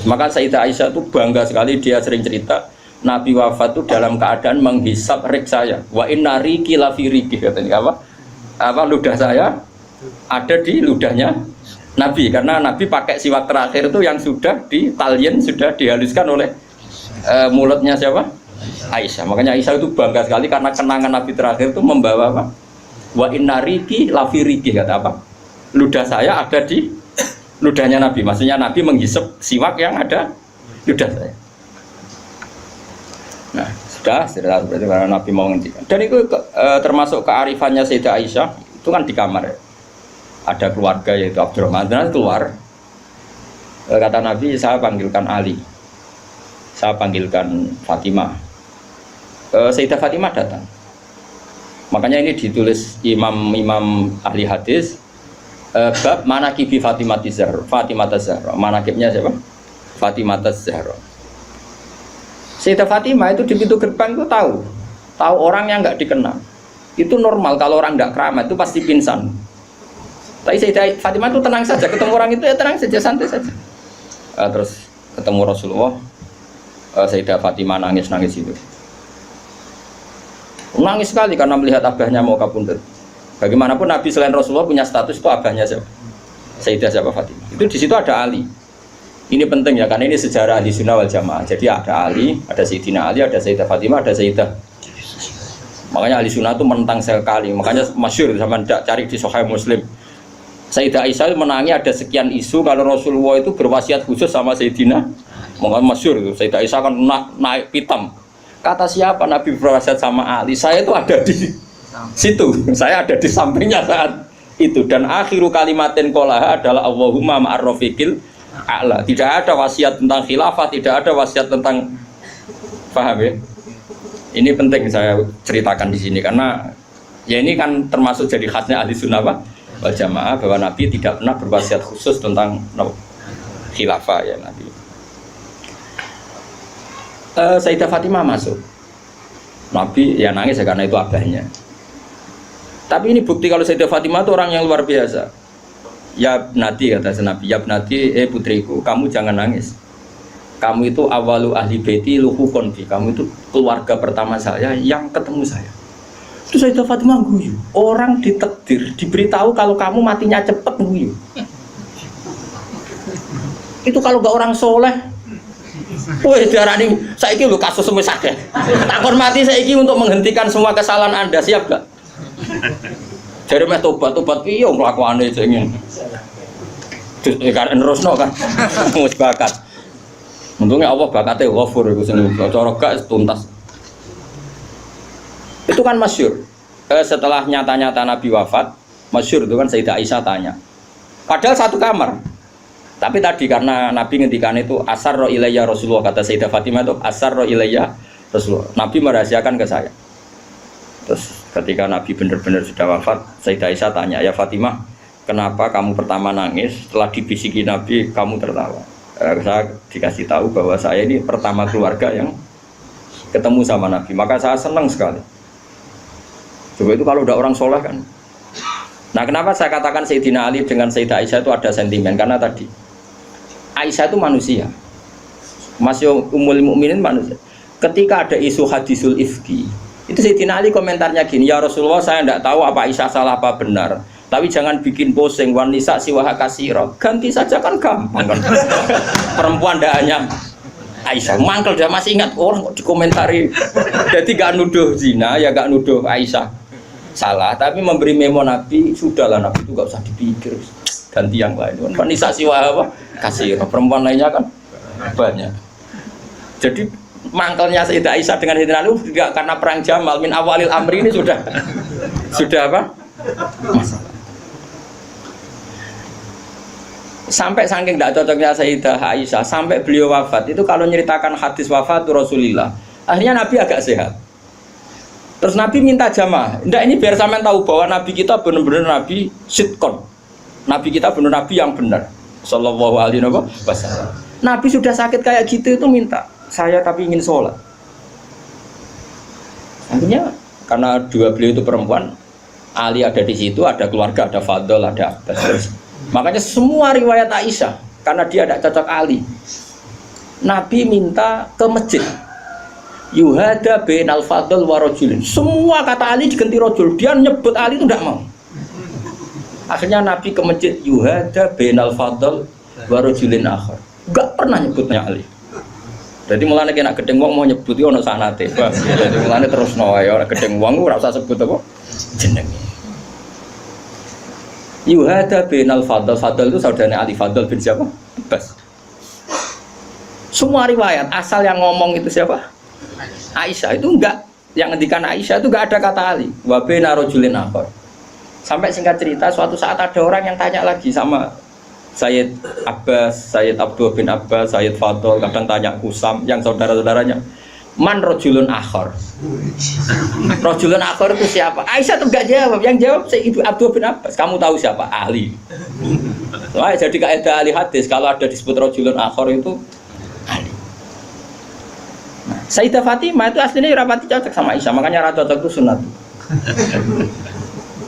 Maka Sayyidah Aisyah itu bangga sekali, dia sering cerita Nabi wafat itu dalam keadaan menghisap rik saya. Wa inna riki lafi riki, katanya apa? Apa ludah saya ada di ludahnya Nabi, karena Nabi pakai siwak terakhir itu yang sudah ditalien, sudah dihaluskan oleh mulutnya siapa? Aisyah. Makanya Aisyah itu bangga sekali karena kenangan Nabi terakhir itu membawa apa? Wa inna riki lafi riki, kata apa? Ludah saya ada di ludahnya Nabi. Maksudnya Nabi menghisap siwak yang ada ludah saya. Nah, sudah berarti karena Nabi mau ngendikan. Dan itu termasuk kearifannya Sayyidah Aisyah, itu kan di kamar ya. Ada keluarga yaitu Abdurrahman, dan keluar. Kata Nabi, saya panggilkan Ali. Saya panggilkan Fatimah. Sayyidah Fatimah datang. Makanya ini ditulis imam ahli hadis, bab manaqibi Fatimah Zahra. Manaqibnya siapa? Fatimah Zahra. Sayyidah Fatimah itu di pintu gerbang itu tahu orang yang nggak dikenal. Itu normal, kalau orang nggak keramat itu pasti pingsan. Tapi Sayyidah Fatimah itu tenang saja, ketemu orang itu ya tenang saja, santai saja. Terus ketemu Rasulullah, Sayyidah Fatimah nangis itu. Nangis sekali karena melihat abahnya mau kabundut. Bagaimanapun Nabi selain Rasulullah punya status itu abahnya siapa? Sayyidah siapa? Fatimah. Itu di situ ada Ali. Ini penting ya, karena ini sejarah Ahli Sunnah wal Jamaah. Jadi ada Ali, ada Sayyidina Ali, ada Sayyidah Fatimah, ada Sayyidah. Makanya Ahli Sunnah itu menentang sekali. Makanya masyhur zaman cari di Sahih Muslim. Sayyidah Aisyah menangi ada sekian isu kalau Rasulullah itu berwasiat khusus sama Sayyidina. Makanya masyhur itu Sayyidah Aisyah kan naik pitam. Kata siapa Nabi berwasiat sama Ali? Saya itu ada di situ. Saya ada di sampingnya saat itu. Dan akhiru kalimatin qolaha adalah Allahumma ma'ar rafiqil a'la. Tidak ada wasiat tentang khilafah, tidak ada wasiat tentang, paham ya? Ini penting saya ceritakan di sini karena ya ini kan termasuk jadi khasnya Ahli Sunnah wal Jamaah, bahwa Nabi tidak pernah berwasiat khusus tentang khilafah ya Nabi. Sayyidah Fatimah masuk. Nabi ya nangis ya karena itu abahnya. Tapi ini bukti kalau Sayyidah Fatimah itu orang yang luar biasa. Ya Nabi, kata Nabi, ya Nabi, putriku, kamu jangan nangis. Kamu itu awalu ahli baiti luhukon bi. Kamu itu keluarga pertama saya yang ketemu saya. Itu Sayyidah Fatimah guyu. Orang ditakdir, diberitahu kalau kamu matinya cepet guyu. Itu kalau gak orang soleh. Woi diarani saiki lho kasus semua sakit. Takon mati saiki untuk menghentikan semua kesalahan Anda, siap gak? Jadi meh tobat piye kelakuane jenenge. Kan nerusno kan. Wis bakat. Untungnya Allah bakatnya ghafur iku sing cara gak tuntas. Itu kan masyhur. Setelah nyata-nyata Nabi wafat, masyhur itu kan Sayyidah Aisyah tanya. Padahal satu kamar. Tapi tadi karena Nabi ngendikan itu asarra ilayya Rasulullah, kata Sayyidah Fatimah itu asarra ilayya Rasulullah. Nabi merahasiakan ke saya. Terus ketika Nabi benar-benar sudah wafat, Sayyidah Aisyah tanya, ya Fatimah, kenapa kamu pertama nangis? Setelah dibisiki Nabi, kamu tertawa. Saya dikasih tahu bahwa saya ini pertama keluarga yang ketemu sama Nabi, maka saya senang sekali. Coba itu kalau udah orang soleh kan. Nah kenapa saya katakan Sayyidina Ali dengan Sayyidah Aisyah itu ada sentimen? Karena tadi Aisyah itu manusia, masih Ummul Mukminin manusia. Ketika ada isu hadisul ifki, itu Sayyidina Ali komentarnya gini, ya Rasulullah saya tidak tahu apa Aisyah salah apa benar, tapi jangan bikin pusing, wanisa siwaha kasiro, ganti saja kan gampang kan. Perempuan tidak hanya Aisyah, mangkel dia masih ingat orang kok dikomentari. Jadi gak nuduh zina, ya gak nuduh Aisyah salah, tapi memberi memo Nabi, sudahlah Nabi itu gak usah dipikir, ganti yang lain. Wanisa siwaha apa? Kasiro, perempuan lainnya kan banyak. Jadi mangkelnya Sayyidah Aisyah dengan Sayyidina Ali tidak karena perang Jamal, min awalil amri ini sudah apa? Masalah. Sampai saking tidak cocoknya Sayyidah Aisyah, sampai beliau wafat itu kalau nyeritakan hadis wafat Rasulullah, akhirnya Nabi agak sehat. Terus Nabi minta jamaah, enggak ini biar sampean tahu bahwa Nabi kita benar-benar Nabi sidqon, Nabi kita benar Nabi yang benar, sallallahu alaihi wasallam. Nabi sudah sakit kayak gitu itu minta, saya tapi ingin sholat. Akhirnya karena dua beliau itu perempuan, Ali ada di situ, ada keluarga, ada Fadl, ada Abbas. Makanya semua riwayat Aisyah, karena dia tidak cocok Ali, Nabi minta ke masjid. Yuhada bainal Fadl wa rajulin. Semua kata Ali diganti rajul, dia nyebut Ali itu tidak mau. Akhirnya Nabi ke masjid, yuhada bainal Fadl wa rajulin akhar. Enggak pernah nyebutnya Ali. Jadi mulane kena gedeng wong mau nyebut yo ono sanate. Jadi mulane terus wae ora gedeng wong ora usah sebut apa jenenge. Yuhada bainal Fadl. Fadl itu saudaranya Ali, Fadl bin siapa? Abbas. Semua riwayat asal yang ngomong itu siapa? Aisyah. Itu enggak, yang ngendikan Aisyah itu enggak ada kata Ali. Wa baina rajulin akhar. Sampai singkat cerita suatu saat ada orang yang tanya lagi sama Sayyid Abbas, Sayyid Abdul bin Abbas, Sayyid Fadl, kadang tanya Kusam, yang saudara-saudaranya, man rojulun akhor. Rojulun akhor itu siapa? Aisyah tuh gak jawab, yang jawab Sayyid Abdul bin Abbas. Kamu tahu siapa? Ali. Soalnya jadi kaidah ahli hadis, kalau ada disebut rojulun akhor itu Ali. Nah, Sayyidah Fatimah itu aslinya rapati cocok sama Aisyah, makanya rata cocok itu sunat.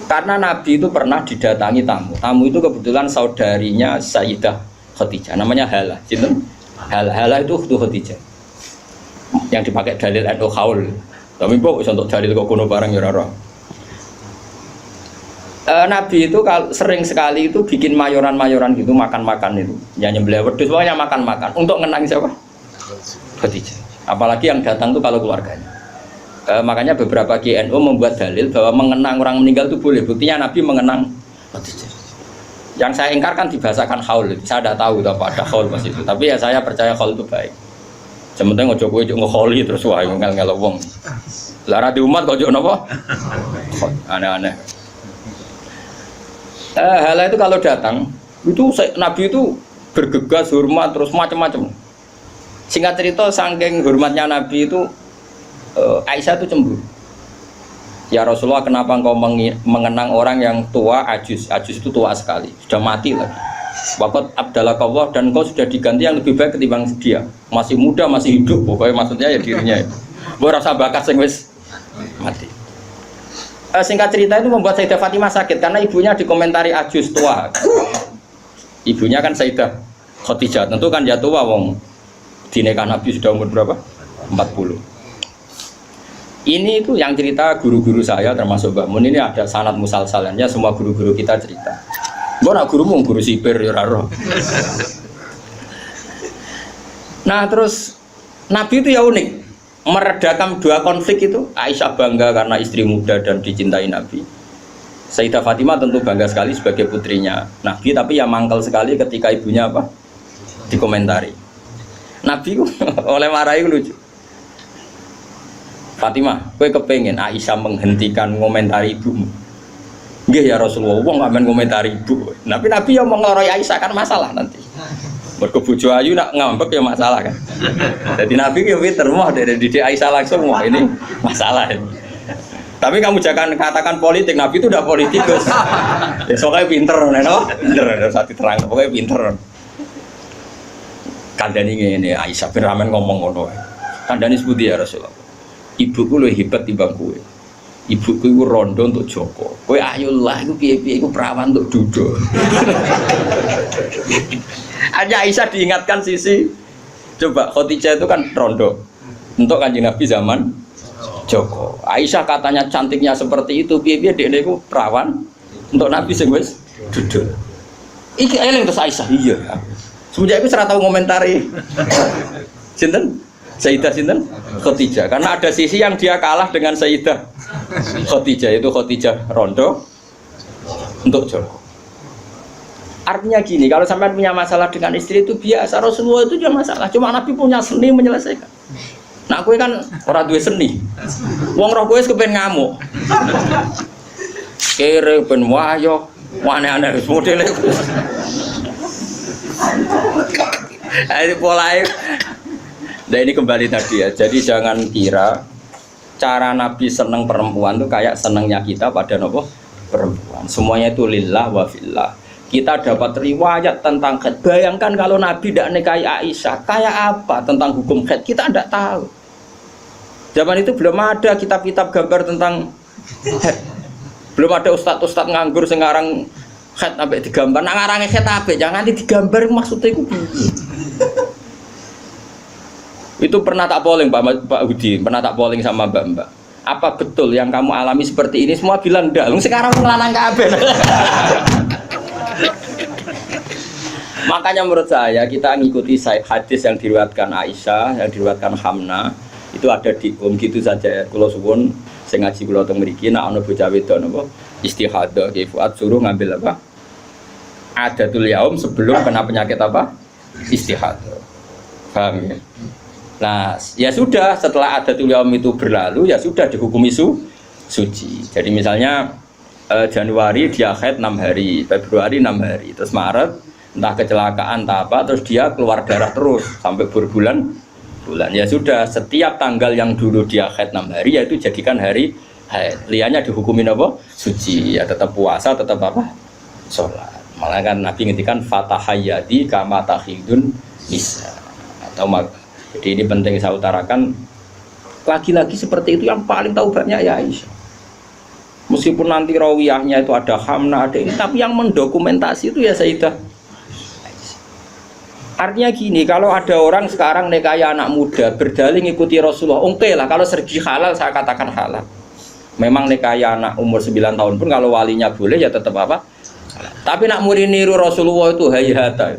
Karena Nabi itu pernah didatangi tamu. Tamu itu kebetulan saudarinya Sayyidah Khadijah, namanya Hala. Hala itu Khadijah. Yang dipakai dalil atau haul. Tapi kok untuk dalil kok kuno barang ya ora. Nabi itu sering sekali itu bikin mayoran-mayoran gitu, makan-makan itu. Ya nyembelih wedhus pokoknya makan-makan untuk ngenang siapa? Khadijah. Apalagi yang datang tuh kalau keluarganya. Makanya beberapa GNU membuat dalil bahwa mengenang orang meninggal itu boleh. Buktinya Nabi mengenang Khadijah. Yang saya ingkarkan dibahasakan haul. Saya tidak tahu apa ada haul pas itu. Tapi ya saya percaya haul itu baik. Sementing ojo kowe ngeholi terus wae ngel-ngel wong. Lah ra di umat kok ojo napa? Aneh-aneh. Hal itu kalau datang itu Nabi itu bergegas hormat terus macam-macam. Singkat cerita saking hormatnya Nabi itu Aisyah itu cemburu. Ya Rasulullah, kenapa engkau mengenang orang yang tua, ajus itu tua sekali, sudah mati lagi. Waqad abdalakallah, dan engkau sudah diganti yang lebih baik ketimbang dia. Masih muda, masih hidup, pokoknya maksudnya ya dirinya itu. Mbok rasa bakat sing wis mati. Singkat cerita itu membuat Sayyidah Fatimah sakit karena ibunya dikomentari ajus tua. Ibunya kan Sayyidah Khadijah, tentu kan ya tua wong. Di nikah Nabi sudah umur berapa? 40. Ini itu yang cerita guru-guru saya termasuk Mbak Mun, ini ada sanad musalsalannya, semua guru-guru kita cerita. Mbak nak gurumu guru sipir ya roh. Nah terus Nabi itu ya unik, meredakan dua konflik itu. Aisyah bangga karena istri muda dan dicintai Nabi. Sayyidah Fatimah tentu bangga sekali sebagai putrinya Nabi, tapi ya mangkel sekali ketika ibunya apa? Dikomentari. Nabi oleh marahi lucu. Fatimah, kowe kepengen Aisyah menghentikan ngomentari ibumu? Nggih ya Rasulullah, wong gak men ngomentari ibu. Tapi Nabi yang mau ngeloroi Aisyah kan masalah nanti. Mergo bojo ayu nak ngambek ya masalah kan. Jadi Nabi ya pinter moh dari didik Aisyah langsung, wah ini masalah ini. Tapi kamu jangan katakan politik, Nabi itu udah politikus. Ya soalnya pinter, no? Pinter, harus hati terang, pokoknya pinter. Kandhani ngene Aisyah bin Ramen ngomong ngono. Kandhani sepundi ya Rasulullah. Ibuku luwih hebat timbang kowe. Ibuku iku rondo untuk Joko. Kowe ayolah iku piye-piye iku perawan untuk Dudo. Hanya Aisyah diingatkan sisi coba Khadijah itu kan rondo untuk Kanjeng Nabi zaman Joko. Aisyah katanya cantiknya seperti itu, piye-piye dekne iku perawan untuk Nabi sing wis Dudo. Iki eling terus Aisyah. Iya. Semenjak itu serata ngomentari sinten? Sayyidah sinten? Khadijah. Karena ada sisi yang dia kalah dengan Sayyidah Khadijah, itu Khadijah rondo untuk Joko. Artinya gini, kalau sampai punya masalah dengan istri itu biasa, Rasulullah itu juga masalah. Cuma Nabi punya seni menyelesaikan. Nah, kowe kan orang duwe seni. Wong roh kowe kepen ngamuk. Kere ben wayo, aneh-aneh modele. Ini polanya. Nah ini kembali tadi ya. Jadi jangan kira cara Nabi seneng perempuan itu kayak senengnya kita pada nopo perempuan. Semuanya itu lillah wa fillah. Kita dapat riwayat tentang haid. Bayangkan kalau Nabi tidak nikahi Aisyah, kayak apa tentang hukum haid? Kita tidak tahu. Zaman itu belum ada kitab-kitab gambar tentang haid. Belum ada ustadz-ustadz nganggur sekarang haid sampai digambar. Nak ngarange haid apa? Jangan digambar maksudnya itu. Itu pernah tak polling Pak Hudi, pernah tak polling sama Mbak. Apa betul yang kamu alami seperti ini? Semua bilang enggak. Sekarang ngelanang kabeh. Makanya menurut saya kita ngikuti hadis yang diriwayatkan Aisyah, yang diriwayatkan Hamna, itu ada di gitu saja. Kula suwun sing ngaji kula teng mriki nek ana bocah wedok napa istihadah ki Fuad suruh ngambil apa? Adatul yaum sebelum kena penyakit apa? Istihadah. Paham ya? Nah, ya sudah setelah adatul yaum itu berlalu ya sudah dihukumi suci. Jadi misalnya Januari dia haid 6 hari, Februari 6 hari, terus Maret entah kecelakaan entah apa, terus dia keluar darah terus sampai berbulan. Ya sudah setiap tanggal yang dulu dia haid 6 hari yaitu jadikan hari haid. Liannya dihukumin apa? Suci. Ya tetap puasa, tetap apa? Sholat. Malah kan Nabi ngintikan fatahayyadi kama tahidun nisa. Atau jadi ini penting saya utarakan, lagi-lagi seperti itu yang paling tahu banyak ya Aisyah. Meskipun nanti rawiyahnya itu ada Hamna, ada ini, tapi yang mendokumentasi itu ya Sayyidah Aisyah. Artinya gini, kalau ada orang sekarang nikahi anak muda berdalih ngikuti Rasulullah, oke lah, kalau segi halal saya katakan halal. Memang nikahi anak umur 9 tahun pun kalau walinya boleh ya tetap apa? Tapi nak murid niru Rasulullah itu hayata.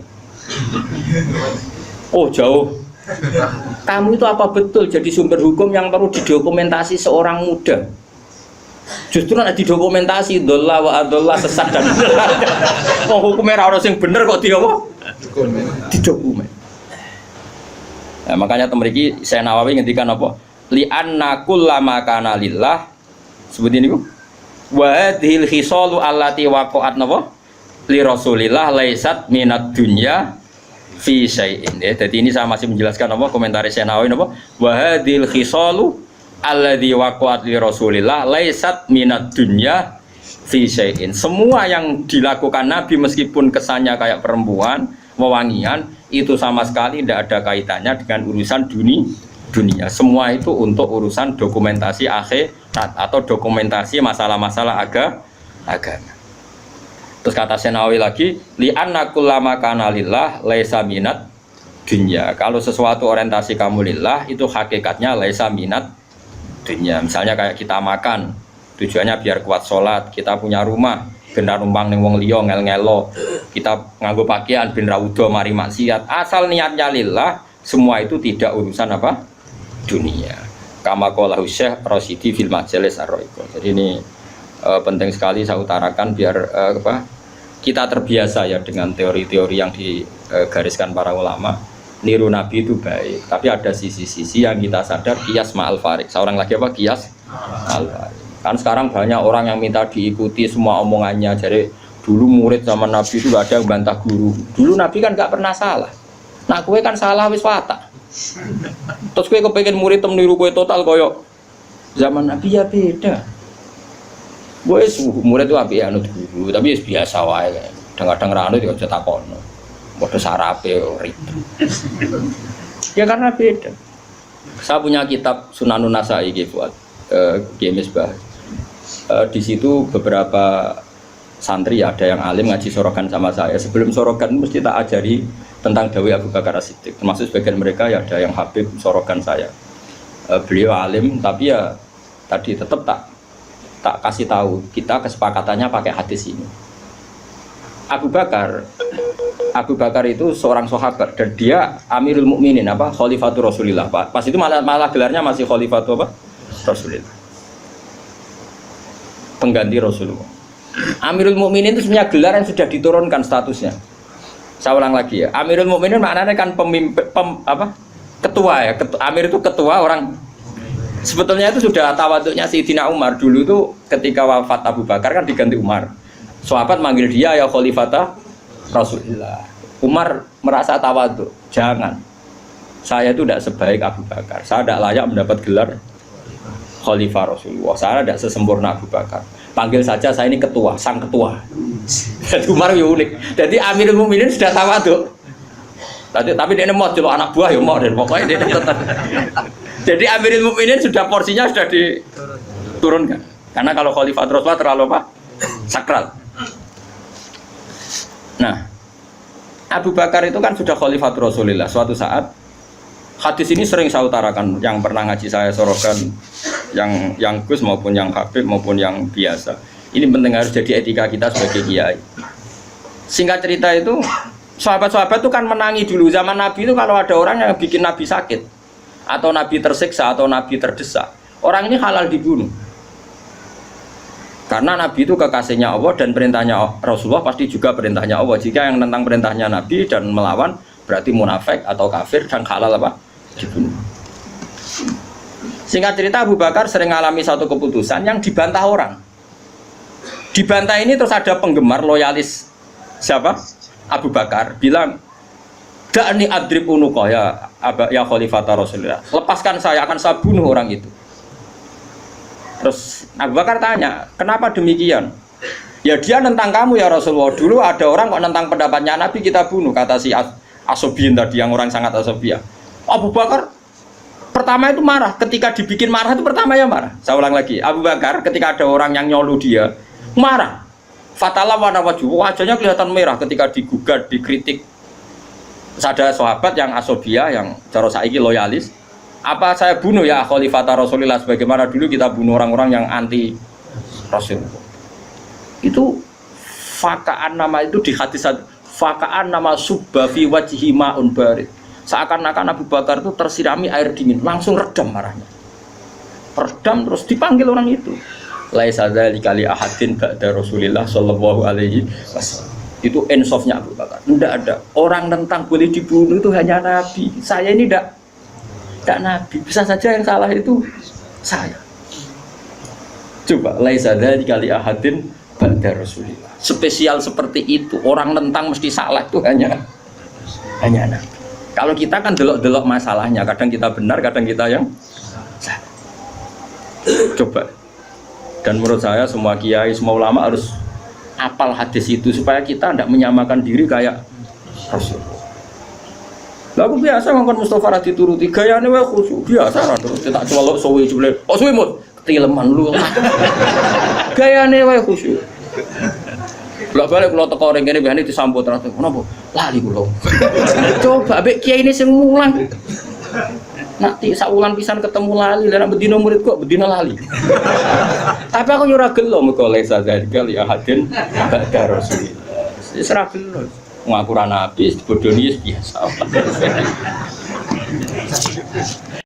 Oh jauh. Kamu itu apa betul jadi sumber hukum yang perlu didokumentasi seorang muda? Justru nak didokumentasi dolla wa adolla sesat dan oh hukumnya orang yang bener kok dia apa? Didokumen. Nah, makanya temeriki saya Nawawi ngendikan apa? Li anna kullama kana lillah seperti ini Bu. Wa hadhil khisalu allati waqa'at napa? Li Rasulillah laisat minad dunya fi syai'in ya. Jadi ini saya masih menjelaskan apa komentar Senawi apa wa hadhil khisalu alladzi waqa'at li Rasulillah laisat minad dunya fi syai'in. Semua yang dilakukan Nabi meskipun kesannya kayak perempuan, wewangian, itu sama sekali tidak ada kaitannya dengan urusan dunia. Semua itu untuk urusan dokumentasi akhirat atau dokumentasi masalah-masalah agama. Terus kata Senawi lagi, li anna kullama kana lillah laisa minat dunya. Kalau sesuatu orientasi kamu lillah itu hakikatnya laisa minat dunya. Misalnya kayak kita makan, tujuannya biar kuat sholat. Kita punya rumah, ben numpang ning wong liya ngel-ngelo. Kita nganggo pakaian ben ra udo mari maksiat. Asal niatnya lillah, semua itu tidak urusan apa? Dunia. Kama qala Syekh Rasyidi fil Majalis Ar-Raiqah. Jadi ini penting sekali saya utarakan biar kita terbiasa ya dengan teori-teori yang digariskan para ulama. Niru Nabi itu baik, tapi ada sisi-sisi yang kita sadar kias ma'al farik. Seorang lagi apa? Kias ma'al farik. Kan sekarang banyak orang yang minta diikuti semua omongannya. Jadi dulu murid zaman Nabi itu gak ada yang bantah guru. Dulu Nabi kan gak pernah salah. Nah kue kan salah wis watak. Terus kue kepengen murid meniru kue total koyok zaman Nabi ya beda. Gue murid itu api anut guru, tapi biasa wae. Kadang-kadang rano juga cetak kono. Bodoh sarape ribet. Ya karena beda. Saya punya kitab Sunanun Nasai buat Misbah. Di situ beberapa santri ada yang alim ngaji sorogan sama saya. Sebelum sorogan mesti tak ajari tentang Dawei Abu Bakar As-Siddiq. Termasuk sebagian mereka ya ada yang habib sorogan saya. Beliau alim tapi ya tadi tetap tak kasih tahu kita kesepakatannya pakai hadis ini. Abu Bakar itu seorang sahabat dan dia Amirul Mukminin Khalifatur Rasulillah. Pas itu malah gelarnya masih Khalifatur Rasulillah. Pengganti Rasulullah. Amirul Mukminin itu sebenarnya gelar yang sudah diturunkan statusnya. Saya ulang lagi ya. Amirul Mukminin maknanya kan pemimpin ketua ya. Amir itu ketua orang. Sebetulnya itu sudah tawaduknya Sayyidina Umar dulu itu ketika wafat Abu Bakar kan diganti Umar. Sahabat manggil dia ya Khalifata Rasulullah. Umar merasa tawaduk, jangan. Saya itu tidak sebaik Abu Bakar. Saya tidak layak mendapat gelar Khalifah Rasulullah. Saya tidak sesempurna Abu Bakar. Panggil saja saya ini ketua, sang ketua. Jadi Umar ya unik. Jadi Amirul Mukminin sudah tawaduk. Tapi dia mau celok anak buah ya mau dan pokoknya dia tetap. Jadi Amirul Mukminin sudah porsinya sudah diturunkan. Karena kalau Khalifah Rasulullah terlalu sakral. Nah, Abu Bakar itu kan sudah Khalifatur Rasulillah. Suatu saat hadis ini sering saya utarakan, yang pernah ngaji saya sorokan, yang Gus maupun yang Habib maupun yang biasa. Ini penting harus jadi etika kita sebagai kiai. Singkat cerita itu, sahabat-sahabat itu kan menangi dulu zaman Nabi itu kalau ada orang yang bikin Nabi sakit atau Nabi tersiksa atau Nabi terdesak, orang ini halal dibunuh. Karena Nabi itu kekasihnya Allah dan perintahnya Rasulullah pasti juga perintahnya Allah. Jika yang tentang perintahnya Nabi dan melawan berarti munafik atau kafir dan halal dibunuh. Singkat cerita Abu Bakar sering mengalami satu keputusan yang dibantah orang. Dibantah ini terus ada penggemar loyalis siapa? Abu Bakar bilang, "Da'ni adrib unuqa ya Khalifata Rasulullah. Lepaskan saya akan saya bunuh orang itu." Terus Abu Bakar tanya, kenapa demikian? Ya dia nentang kamu ya Rasulullah. Dulu ada orang kok nentang pendapatnya Nabi kita bunuh, kata si Asobiyin tadi yang orang sangat asobiyah. Abu Bakar pertama itu marah, ketika dibikin marah itu pertama ya marah. Saya ulang lagi, Abu Bakar ketika ada orang yang nyolu dia marah. Fatalah warna wajahnya kelihatan merah ketika digugat, dikritik. Terus ada sahabat yang asobiyah yang cara saiki loyalis. Apa saya bunuh ya Khalifata Rasulullah sebagaimana dulu kita bunuh orang-orang yang anti Rasul. Itu fakaan nama itu di hadis fakaan nama subba fi wajhi ma'un barid. Seakan-akan Abu Bakar itu tersirami air dingin, langsung redam marahnya. Redam terus dipanggil orang itu. Laisa dzalika li ahadin ba'da Rasulillah sallallahu alaihi wasallam. Itu ensofnya Abu Bakar. Tidak ada orang tentang boleh dibunuh itu hanya Nabi. Saya ini tidak Nabi, bisa saja yang salah itu saya. Coba laisa dzalika li ahadin ba'da Rasulillah. Spesial seperti itu, orang tentang mesti salah itu hanya Nabi. Kalau kita kan delok-delok masalahnya, kadang kita benar, kadang kita yang salah. Coba. Dan menurut saya semua kiai, semua ulama harus hafal hadis itu supaya kita tidak menyamakan diri kayak Rasulullah. Lalu biasa ngomong Mustafa Radhi turuti gayane wae khusyuk biasa ra terus tak colok suwe jebule. Oh suwe mut ketileman lu. Gayane wae khusyuk. Bolak-balik kula teko ring kene biasane disambut terus. Kenapa? Lali kula. Coba mbek kiai ini sing mulang. Nak sak wulan pisan ketemu lali lan bedino murid kok bedino lali. Tapi aku yo ora gelo meko lesa zalika li ahadin ba'da Rasulillah. Wis ora gelo. Ngaku ra nabi bodoni biasa.